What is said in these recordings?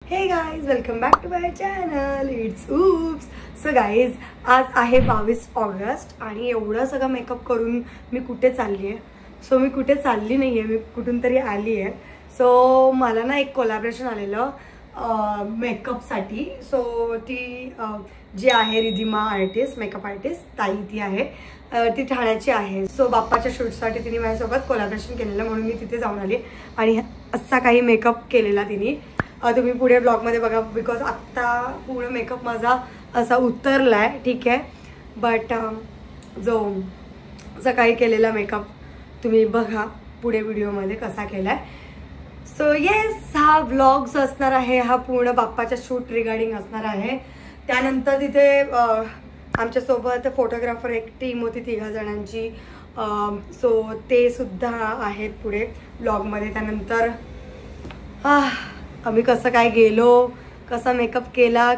हे guys, welcome back to my channel. It's oops. So guys, आज आहे 22 August आणि एवढं सगळं मेकअप करून मी कुठे चालली आहे? सो मी कुठे चालली नाही आहे, मी कुठून तरी आली आहे. सो मला ना एक कोलॅबरेशन आलेलं मेकअपसाठी. सो ती जी आहे रिधिमा आर्टिस्ट, मेकअप आर्टिस्ट ताई ती आहे, ती ठाण्याची आहे. सो बाप्पाच्या शूटसाठी तिने माझ्यासोबत कोलॅबरेशन केलेलं, म्हणून मी तिथे जाऊन आली आणि असा काही मेकअप केलेला तिने. तुम्ही पुढे ब्लॉगमध्ये बघा, बिकॉज आत्ता पूर्ण मेकअप माझा असा उतरला आहे, ठीक आहे. बट जो सकाळी केलेला मेकअप तुम्ही बघा पुढे व्हिडिओमध्ये कसा केला आहे. सो येस, हा व्लॉग्स असणार आहे, हा पूर्ण बाप्पाच्या शूट रिगार्डिंग असणार आहे. त्यानंतर तिथे आमच्यासोबत फोटोग्राफर एक टीम होती 3 जणांची. सो ते सुद्धा आहेत पुढे ब्लॉगमध्ये. त्यानंतर आम्ही कसं काय गेलो, कसा मेकअप केला,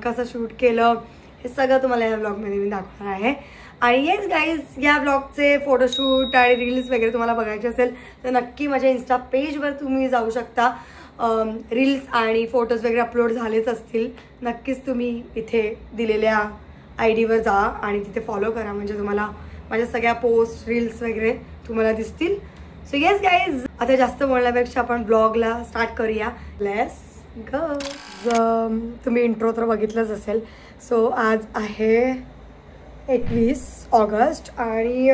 कसं शूट केलं, हे सगळं तुम्हाला या ब्लॉगमध्ये मी दाखवणार आहे. आणि येस गाईज, या ब्लॉगचे फोटोशूट आणि रील्स वगैरे तुम्हाला बघायचे असेल तर नक्की माझ्या इंस्टा पेजवर तुम्ही जाऊ शकता. रील्स आणि फोटोज वगैरे अपलोड झालेच असतील. नक्कीच तुम्ही इथे दिलेल्या ID वर जा आणि तिथे फॉलो करा, म्हणजे तुम्हाला माझ्या सगळ्या पोस्ट रील्स वगैरे तुम्हाला दिसतील. सो येस गाईज, आता जास्त बोलण्यापेक्षा आपण ब्लॉगला स्टार्ट करूया. Let's go. तुम्ही इंट्रो तर बघितलंच असेल. सो आज आहे 21 ऑगस्ट आणि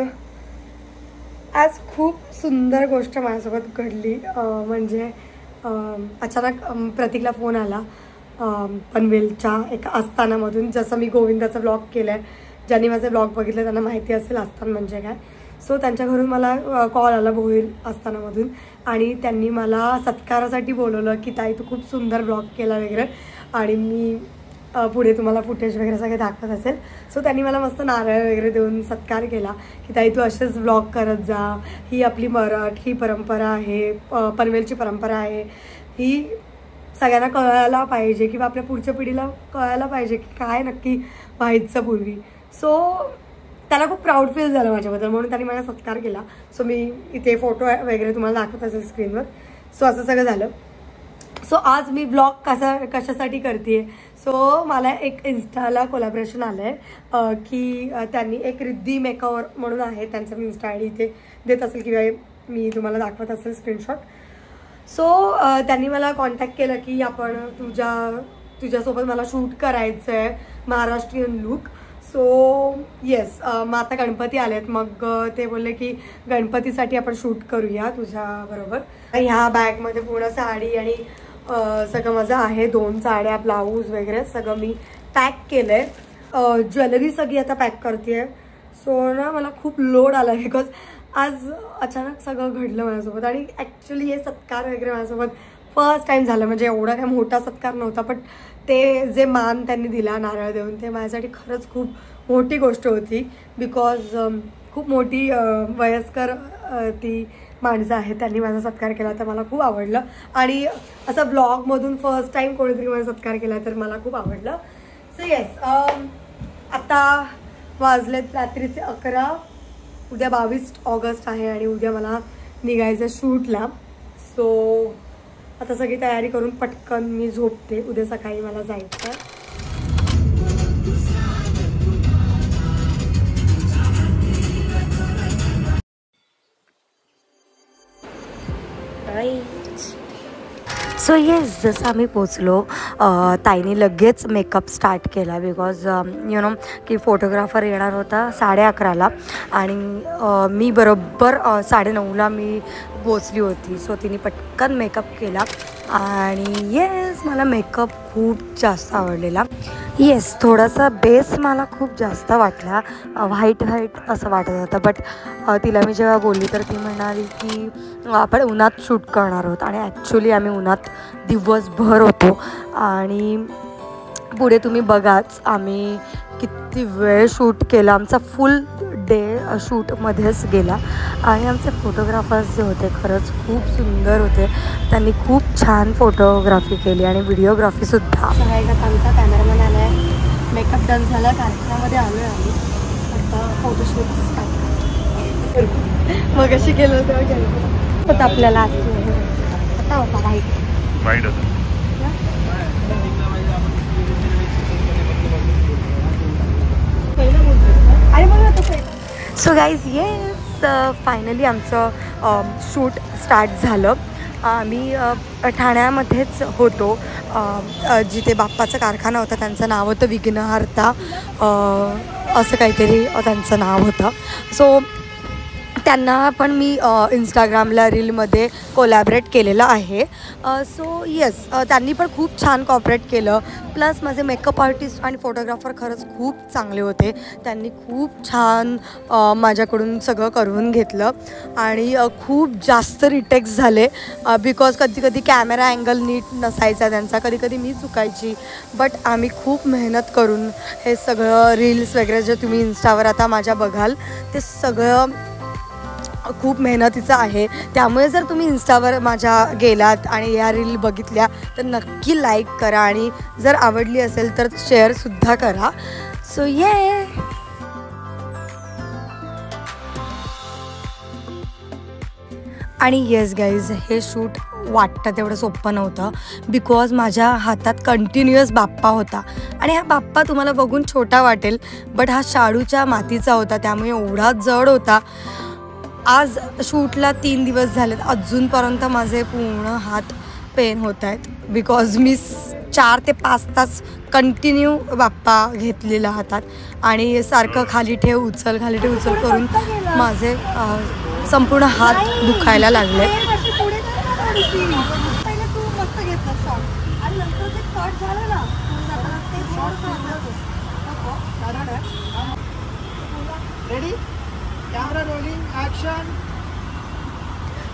आज खूप सुंदर गोष्ट माझ्यासोबत घडली. म्हणजे अचानक प्रतीकला फोन आला पनवेलच्या एका आस्थानामधून. जसं मी गोविंदाचा ब्लॉग केला आहे, ज्यांनी माझे ब्लॉग बघितले त्यांना माहिती असेल आस्थान म्हणजे काय. सो त्यांच्या घरून मला कॉल आला भोईर आस्थानामधून आणि त्यांनी मला सत्कारासाठी बोलवलं की ताई तू खूप सुंदर ब्लॉग केला वगैरे, आणि मी पुढे तुम्हाला फुटेज वगैरे सगळे दाखवत असेल. सो त्यांनी मला मस्त नारळ वगैरे देऊन सत्कार केला की ताई तू असेच ब्लॉग करत जा, ही आपली मराठी परंपरा आहे, पनवेलची परंपरा आहे, ही सगळ्यांना कळायला पाहिजे किंवा आपल्या पुढच्या पिढीला कळायला पाहिजे की काय नक्की व्हायचं पूर्वी. सो त्याला खूप प्राऊड फील झालं माझ्याबद्दल, म्हणून त्यांनी माझा सत्कार केला. सो मी इथे फोटो वगैरे तुम्हाला दाखवत असेल स्क्रीनवर. सो असं सगळं झालं. सो आज मी ब्लॉग कशासाठी करते. सो मला एक इन्स्टाला कोलॅबरेशन आलं आहे की त्यांनी एक रिद्धी मेकओव्हर म्हणून आहे, त्यांचं मी इन्स्टा ID इथे देत असेल किंवा मी तुम्हाला दाखवत असेल स्क्रीनशॉट. सो त्यांनी मला कॉन्टॅक्ट केलं की आपण तुझ्यासोबत मला शूट करायचं आहे महाराष्ट्रीयन लुक. सो येस, मग आता गणपती आलेत, मग ते बोलले की गणपतीसाठी आपण शूट करूया तुझ्याबरोबर. ह्या बॅगमध्ये पूर्ण साडी आणि सगळं माझं आहे, 2 साड्या, ब्लाऊज वगैरे सगळं मी पॅक केलं आहे. ज्वेलरी सगळी आता पॅक करते आहे. सो ना मला खूप लोड आला आहे बिकॉज आज अचानक सगळं घडलं माझ्यासोबत. आणि ॲक्च्युली हे सत्कार वगैरे माझ्यासोबत फर्स्ट टाईम झालं. म्हणजे एवढा काय मोठा सत्कार नव्हता, पण ते जे मान त्यांनी दिला नारळ देऊन, ते माझ्यासाठी खरंच खूप मोठी गोष्ट होती. बिकॉज खूप मोठी वयस्कर ती माणसं आहेत, त्यांनी माझा सत्कार केला तर मला खूप आवडलं. आणि असं ब्लॉगमधून फर्स्ट टाईम कोणीतरी माझा सत्कार केला तर मला खूप आवडलं. सो येस, आता वाजलेत रात्रीचे 11. उद्या 22 ऑगस्ट आहे आणि उद्या मला निघायचं शूटला. सो आता सगळी तयारी करून पटकन मी झोपते. उद्या सकाळी मला जायचं आहे. सो येस, जसं आम्ही पोचलो ताईने लगेच मेकअप स्टार्ट केला बिकॉज यु नो की फोटोग्राफर येणार होता 11:30ला आणि मी बरोबर 9:30ला मी पोचली होती. सो तिने पटकन मेकअप केला आणि येस, मला मेकअप खूप जास्त आवडलेला. येस, थोडासा बेस मला खूप जास्त वाटला, व्हाईट असं वाटत होतं. बट तिला मी जेव्हा बोलली तर ती म्हणाली की आपण उन्हात शूट करणार आहोत आणि ॲक्च्युली आम्ही उन्हात दिवसभर होतो. आणि पुढे तुम्ही बघाच आम्ही किती वेळ शूट केला. आमचा फुल डे शूटमध्येच गेला आणि आमचे फोटोग्राफर्स जे होते खरंच खूप सुंदर होते. त्यांनी खूप छान फोटोग्राफी केली आणि व्हिडिओग्राफीसुद्धा. सगळ्यात आमचा कॅमेरामॅन आला आहे, मेकअप डन झाला, कारखान्यामध्ये आलो आहे आम्ही. आता फोटोशूट स्टार्ट मग अशी केलं तेव्हा केलं होतं आपल्याला. आता होता वाईट सो गाईज येस फायनली आमचं शूट स्टार्ट झालं. आम्ही ठाण्यामध्येच होतो. जिथे बाप्पाचा कारखाना होता त्यांचं नाव होतं विघ्नहर्ता असं काहीतरी त्यांचं नाव होतं. सो त्यांना पण मी इंस्टाग्रामला रीलमध्ये कोलॅबरेट केलेलं आहे. सो येस त्यांनी पण खूप छान कॉपरेट केलं. प्लस माझे मेकअप आर्टिस्ट आणि फोटोग्राफर खरंच खूप चांगले होते. त्यांनी खूप छान माझ्याकडून सगळं करून घेतलं आणि खूप जास्त रिटेक्स झाले बिकॉज कधी कधी कॅमेरा अँगल नीट नसायचा त्यांचा, कधी कधी मी चुकायची. बट आम्ही खूप मेहनत करून हे सगळं रील्स वगैरे जे तुम्ही इन्स्टावर आता माझ्या बघाल ते सगळं खूप मेहनतीचं आहे. त्यामुळे जर तुम्ही इन्स्टावर माझ्या गेलात आणि या रील बघितल्या तर नक्की लाईक करा आणि जर आवडली असेल तर शेअरसुद्धा करा. सो ये आणि येस गाईज हे शूट वाटतं तेवढं सोपं नव्हतं बिकॉज माझ्या हातात कंटिन्युअस बाप्पा होता आणि हा बाप्पा तुम्हाला बघून छोटा वाटेल बट हा शाडूच्या मातीचा होता त्यामुळे एवढा जड होता. आज शूटला 3 दिवस झालेत अजूनपर्यंत माझे पूर्ण हात पेन होत आहेत बिकॉज मी 4 ते 5 तास कंटिन्यू बाप्पा घेतलेला हातात आणि सारखं खाली ठेव उचल करून माझे संपूर्ण हात दुखायला लागले.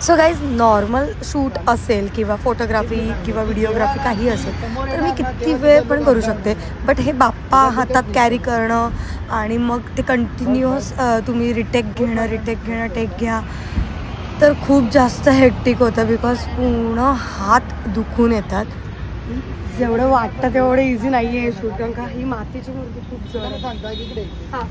सो गाईज नॉर्मल शूट असेल किंवा फोटोग्राफी किंवा व्हिडिओग्राफी काही असेल तर मी किती वेळ पण करू शकते. बट हे बाप्पा हातात कॅरी करणं आणि मग ते कंटिन्युअस तुम्ही रिटेक घेणं टेक घ्या तर खूप जास्त हेक्टिक होतं बिकॉज पूर्ण हात दुखून येतात. जेवढं वाटतं तेवढं इझी नाही आहे शूट कारण का ही मातीची मूर्ती खूप जड आहे. हां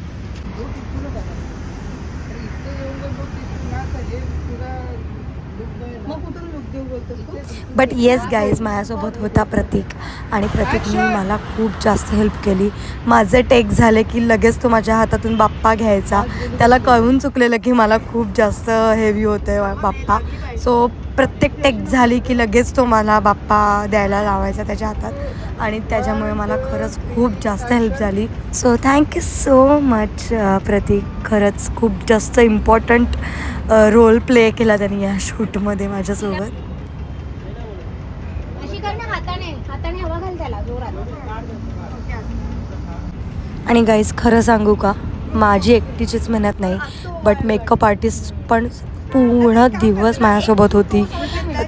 बट येस गाईज माझ्यासोबत होता प्रतीक आणि प्रतीकने मला खूप जास्त हेल्प केली. माझे टेक झाले की लगेच तो माझ्या हातातून बाप्पा घ्यायचा. त्याला कळून चुकलेलं की मला खूप जास्त हेवी होतं आहे बाप्पा. सो प्रत्येक टेक झाली की लगेच तो मला बाप्पा द्यायला लावायचा त्याच्या हातात आणि त्याच्यामुळे मला खरंच खूप जास्त हेल्प झाली. सो थँक्यू सो मच प्रतीक. खरंच खूप जास्त इम्पॉर्टंट रोल प्ले केला त्यांनी या शूटमध्ये माझ्यासोबत. आणि गाईज खरं सांगू का माझी एकटीचीच मेहनत नाही बट मेकअप आर्टिस्ट पण पूर्ण दिवस माझ्यासोबत होती.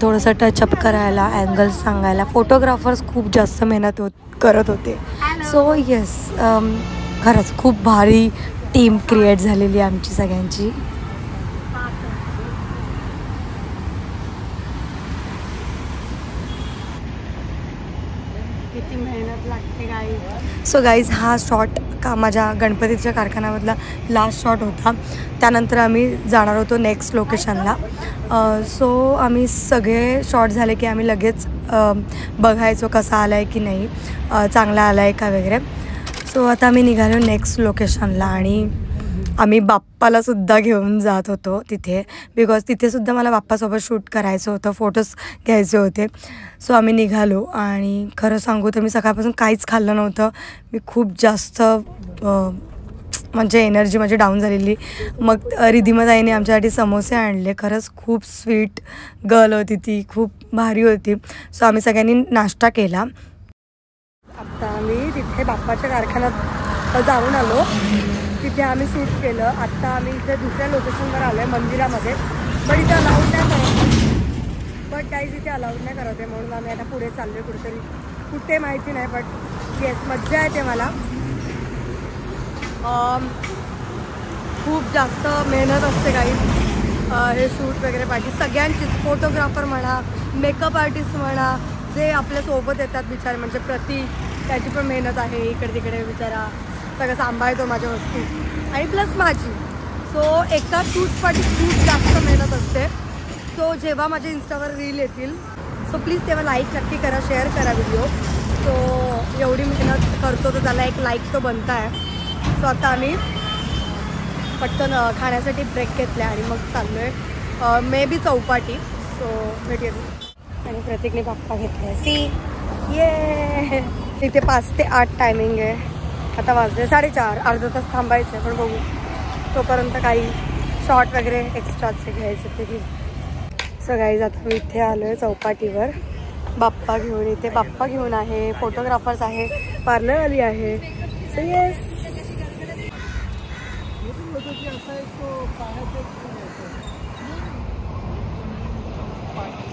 थोडंसं टचअप करायला अँगल्स सांगायला फोटोग्राफर्स खूप जास्त मेहनत करत होते. सो येस खरंच खूप भारी टीम क्रिएट झालेली आमची सगळ्यांची. किती मेहनत लागते गाईज. सो गाईज हा शॉट का माझ्या गणपतीच्या कारखान्यामधला लास्ट शॉट होता. त्यानंतर आम्ही जाणार होतो नेक्स्ट लोकेशनला. सो आम्ही सगळे शॉट झाले की आम्ही लगेच बघायचो कसा आला आहे की नाही चांगला आला आहे का वगैरे. सो आता आम्ही निघालो नेक्स्ट लोकेशनला आणि आम्ही बाप्पालासुद्धा घेऊन जात होतो तिथे बिकॉज तिथेसुद्धा मला बाप्पासोबत शूट करायचं होतं फोटोज घ्यायचे होते. सो आम्ही निघालो आणि खरं सांगू तर मी सकाळपासून काहीच खाल्लं नव्हतं. मी खूप जास्त म्हणजे एनर्जी माझी डाऊन झालेली. मग रिधिमाताईने आमच्यासाठी समोसे आणले. खरंच खूप स्वीट गर्ल होती ती, खूप भारी होती. सो आम्ही सगळ्यांनी नाश्ता केला. आता आम्ही तिथे बाप्पाच्या कारखान्यात जाऊन आलो. तिथे आम्ही शूट केलं. आत्ता आम्ही इथे दुसऱ्या लोकेशनवर आलो आहे मंदिरामध्ये बट इथे अलाउड नाही करत बट काहीच इथे अलाउड नाही करत आहे म्हणून आम्ही आता पुढे चाललो आहे कुठेतरी. कुठे माहिती नाही बट येस मज्जा येते मला. खूप जास्त मेहनत असते काही हे शूट वगैरे पाहिजे सगळ्यांचीच. फोटोग्राफर म्हणा मेकअप आर्टिस्ट म्हणा जे आपल्यासोबत येतात बिचारे म्हणजे प्रतीक त्याची पण मेहनत आहे. इकडे तिकडे बिचारा सगळं सांभाळतो माझ्या वस्तू आणि प्लस माझी. सो एका शूटसाठी खूप जास्त मेहनत असते. सो जेव्हा माझ्या इंस्टावर रील येतील सो प्लीज तेव्हा लाईक नक्की करा शेअर करा व्हिडिओ. सो एवढी मेहनत करतो तर त्याला एक लाईक तो बनता आहे. सो आता आम्ही पटकन खाण्यासाठी ब्रेक घेतला आणि मग चाललो आहे मे बी चौपाटी. सो भेटूया. आणि प्रतीकने पप्पा घेतले आहे सी ये. इथे 5 ते 8 टायमिंग आहे. आता वाजले 4:30. अर्धा तास थांबायचं आहे पण बघू तोपर्यंत काही शॉर्ट वगैरे एक्स्ट्राचे घ्यायचे ते घेऊ. सो गाईज आता मी इथे आलो आहे चौपाटीवर बाप्पा घेऊन. इथे बाप्पा घेऊन आहे, फोटोग्राफर्स आहे, पार्लरवाली आहे. So yes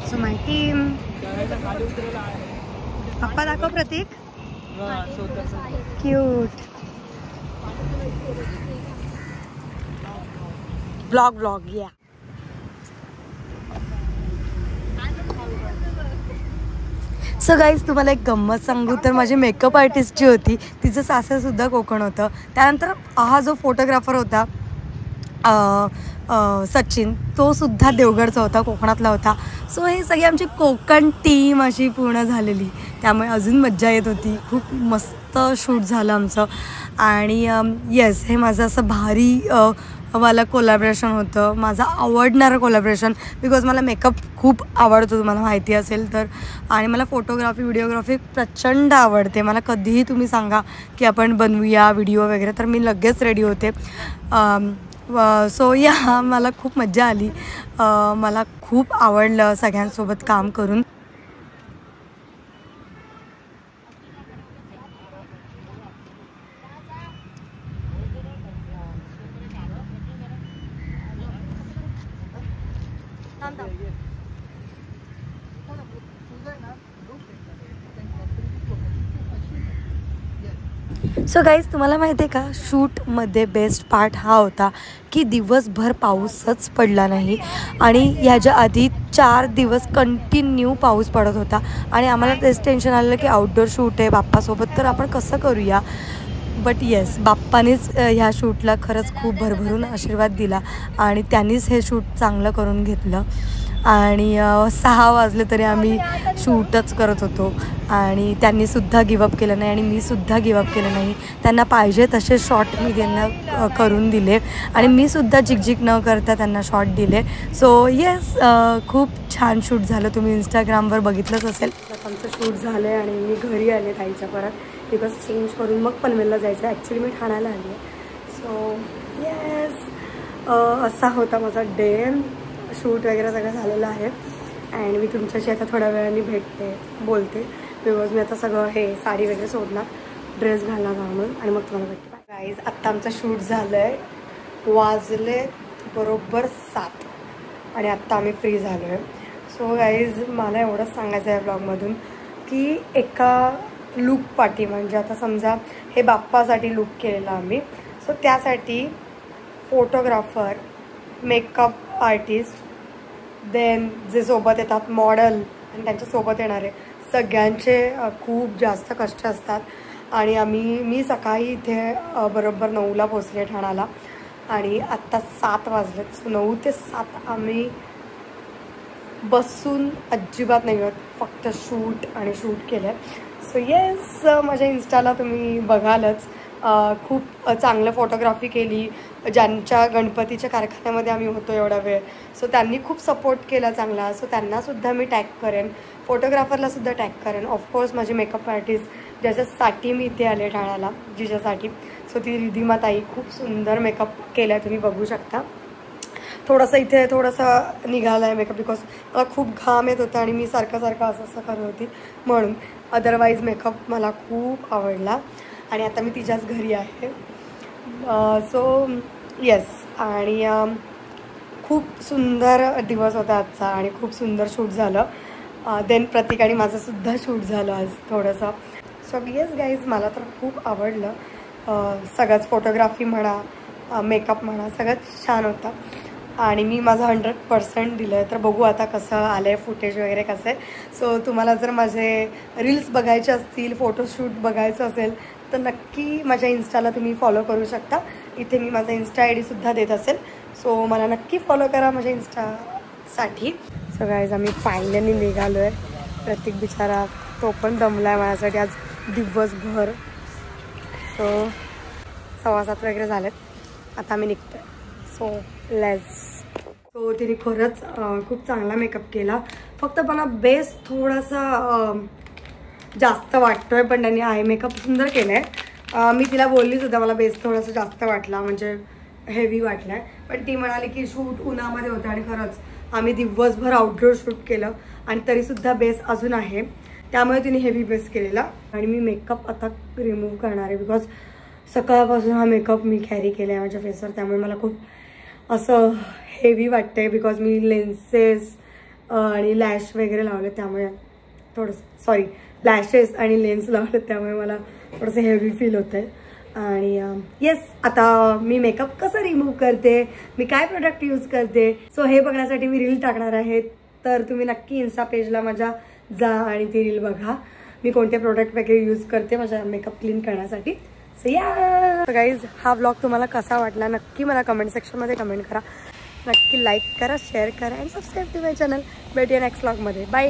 so my team. Bappa दाखव प्रतीक. क्यूट. ब्लॉग या. सो गाईज तुम्हाला एक गंमत सांगू तर माझी मेकअप आर्टिस्ट जी होती तिचं सासरसुद्धा कोकण होतं. त्यानंतर हा जो फोटोग्राफर होता सचिन तो सुद्धा देवगडचा होता, कोकणातला होता. सो हे सगळी आमची कोकण टीम अशी पूर्ण झालेली, त्यामुळे अजून मज्जा येत होती. खूप मस्त शूट झालं आमचं. आणि येस हे माझं असं भारी मला कोलॅबरेशन होतं, माझं आवडणारं कोलॅबरेशन. बिकॉज मला मेकअप खूप आवडतो तुम्हाला माहिती असेल तर. आणि मला फोटोग्राफी व्हिडिओग्राफी प्रचंड आवडते. मला कधीही तुम्ही सांगा की आपण बनवूया व्हिडिओ वगैरे तर मी लगेच रेडी होते. सो या मला खूप मज्जा आली. मला खूप आवडलं सगळ्यांसोबत काम करून. सो गाईज तुम्हाला माहिती आहे का शूटमध्ये बेस्ट पार्ट हा होता की दिवसभर पाऊसच पडला नाही. आणि ह्याच्या आधी 4 दिवस कंटिन्यू पाऊस पडत होता आणि आम्हाला तेच टेन्शन आलेलं की आउटडोर शूट आहे बाप्पासोबत तर आपण कसं करूया. बट येस बाप्पानीच ह्या शूटला खरंच खूप भरभरून आशीर्वाद दिला आणि त्यांनीच हे शूट चांगलं करून घेतलं. आणि 6 वाजले तरी आम्ही शूटच करत होतो आणि त्यांनीसुद्धा गिवअप केलं नाही आणि मीसुद्धा गिवअप केलं नाही. त्यांना पाहिजे तसे शॉट मी त्यांना करून दिले आणि मीसुद्धा झिकझिक न करता त्यांना शॉट दिले. सो येस खूप छान शूट झालं. तुम्ही इंस्टाग्रामवर बघितलंच असेल. आमचं शूट झालं आहे आणि मी घरी आले ताईच्या परत बिकॉज चेंज करून मग पनवेलला जायचं. ॲक्च्युली मी ठाण्याला आली आहे. सो येस असा होता माझा डे. शूट वगैरे सगळं झालेलं आहे आणि मी तुमच्याशी आता थोड्या वेळाने भेटते बोलते बिकॉज मी आता सगळं हे साडी वगैरे सोडणार, ड्रेस घालणार म्हणून आणि मग तुम्हाला भेटते. गाईज आत्ता आमचं शूट झालं आहे, वाजले बरोबर 7 आणि आत्ता आम्ही फ्री झालो आहे. सो गाईज मला एवढंच सांगायचं आहे ब्लॉगमधून की एका लूक पार्टी म्हणजे आता समजा हे बाप्पासाठी लूक केलेलं आम्ही. सो त्यासाठी फोटोग्राफर, मेकअप आर्टिस्ट, देन जे सोबत येतात मॉडल आणि त्यांच्यासोबत येणारे सगळ्यांचे खूप जास्त कष्ट असतात. आणि मी सकाळी इथे बरोबर 9ला पोचले ठाण्याला आणि आत्ता 7 वाजलेत. सो 9 ते 7 आम्ही बसून अजिबात नाही होत, फक्त शूट आणि शूट केलं. सो येस माझ्या इन्स्टाला तुम्ही बघालच. खूप चांगलं फोटोग्राफी केली. ज्यांच्या गणपतीच्या कारखान्यामध्ये आम्ही होतो एवढा वेळ, सो त्यांनी खूप सपोर्ट केला चांगला. सो त्यांनासुद्धा मी टॅग करेन, फोटोग्राफरलासुद्धा टॅग करेन. ऑफकोर्स माझी मेकअप आर्टिस्ट ज्याच्यासाठी मी इथे आले ठाण्याला जिच्यासाठी, सो ती रिधिमा ताई खूप सुंदर मेकअप केला आहे, तुम्ही बघू शकता. थोडंसं इथे थोडंसं निघालं आहे मेकअप बिकॉज मला खूप घाम येत होता आणि मी सारखं असं करत होती म्हणून. अदरवाईज मेकअप मला खूप आवडला आणि आता मी तिच्याच घरी आहे. सो येस आणि खूप सुंदर दिवस होता आजचा आणि खूप सुंदर शूट झालं. देन प्रतीक आणि माझंसुद्धा शूट झालं आज थोडंसं. सो येस गाईज मला तर खूप आवडलं. सगळंच फोटोग्राफी म्हणा, मेकअप म्हणा, सगळंच छान होतं आणि मी माझं 100% दिलं आहे. तर बघू आता कसं आलं आहे फुटेज वगैरे कसं आहे. सो तुम्हाला जर माझे रील्स बघायचे असतील, फोटोशूट बघायचं असेल तर नक्की माझ्या इन्स्टाला तुम्ही फॉलो करू शकता. इथे मी माझा इन्स्टा ID सुद्धा देत असेल. सो मला नक्की फॉलो करा माझ्या इन्स्टासाठी. सो गाईज आम्ही फायनली निघालो आहे. प्रत्येक बिचारा तो पण दमला आहे माझ्यासाठी आज दिवसभर. सो 7:15 वगैरे झालेत, आता आम्ही निघतो आहे. So let's. सो तिने खरंच खूप चांगला मेकअप केला. फक्त मला बेस थोडासा जास्त वाटतोय, पण त्यांनी आय मेकअप सुंदर केलाय. मी तिला बोलली सुद्धा मला बेस थोडासा जास्त वाटला, म्हणजे हेवी वाटलाय. पण ती म्हणाली की शूट उन्हामध्ये होतं आणि खरंच आम्ही दिवसभर आउटडोर शूट केलं आणि तरीसुद्धा बेस अजून आहे, त्यामुळे तिने हेवी बेस केलेला. आणि मी मेकअप आता रिमूव्ह करणार आहे बिकॉज सकाळपासून हा मेकअप मी कॅरी केला आहे माझ्या फेसवर, त्यामुळे मला खूप असं हेवी वाटतंय बिकॉज मी लेन्सेस आणि लॅश वगैरे लावले, त्यामुळे थोडंसं सॉरी लॅशेस आणि लेन्स लावले, त्यामुळे मला थोडंसं हेवी फील होतं आहे. आणि येस, आता मी मेकअप कसं रिमूव्ह करते, मी काय प्रोडक्ट यूज करते, सो हे बघण्यासाठी मी रील टाकणार आहे. तर तुम्ही नक्की इन्स्टा पेजला माझ्या जा आणि ती रील बघा मी कोणते प्रोडक्ट वगैरे यूज करते माझ्या मेकअप क्लीन करण्यासाठी. सो या गाईज, हा व्लॉग तुम्हाला कसा वाटला नक्की मला कमेंट सेक्शनमध्ये कमेंट करा. नक्की लाईक करा, शेअर करा आणि सबस्क्राईब टू माय चॅनल. भेटूया नेक्स्ट व्लॉगमध्ये. बाय.